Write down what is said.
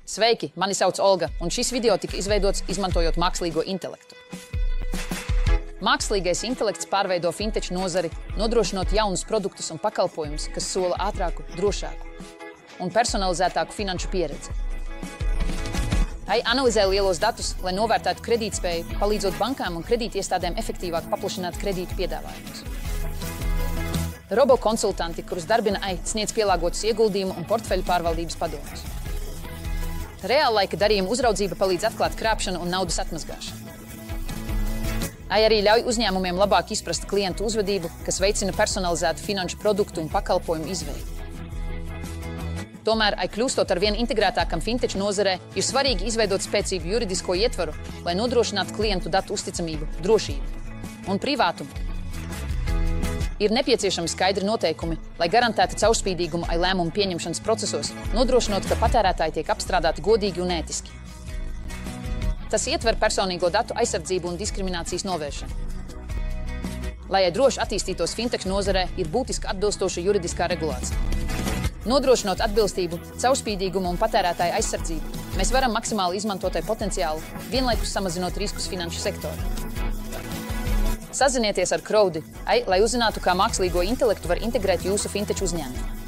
Sveiki, mani sauc Olga, un šis video tika izveidots izmantojot mākslīgo intelektu. Mākslīgais intelekts pārveido fintech nozari, nodrošinot jaunus produktus un pakalpojumus, kas sola ātrāku, drošāku un personalizētāku finanšu pieredzi. AI analizē lielos datus, lai novērtētu kredītspēju, palīdzot bankām un kredītiestādēm efektīvāk paplašināt kredītu piedāvājumus. Robokonsultanti, kurus darbina AI, sniedz pielāgotus ieguldījumu un portfeļu pārvaldības padomus. Reāllaika darījuma uzraudzība palīdz atklāt krāpšanu un naudas atmazgāšanu. AI arī ļauj uzņēmumiem labāk izprast klientu uzvedību, kas veicina personalizētu finanšu produktu un pakalpojumu izveidi. Tomēr, AI kļūstot ar vien integrētākam fintech nozarē, ir svarīgi izveidot spēcīgu juridisko ietvaru, lai nodrošinātu klientu datu uzticamību, drošību un privātumu. Ir nepieciešami skaidri noteikumi, lai garantētu caurspīdīgumu AI lēmumu pieņemšanas procesos, nodrošinot, ka patērētāji tiek apstrādāti godīgi un ētiski. Tas ietver personīgo datu aizsardzību un diskriminācijas novēršanu. Lai AI droši attīstītos fintech nozarē, ir būtiska atbilstoša juridiskā regulācija. Nodrošinot atbilstību, caurspīdīgumu un patērētāju aizsardzību, mēs varam maksimāli izmantot AI potenciālu, vienlaikus samazinot riskus finanšu sektorā. Sazinieties ar Crowdy, lai uzzinātu, kā mākslīgo intelektu var integrēt jūsu fintech uzņēmumu.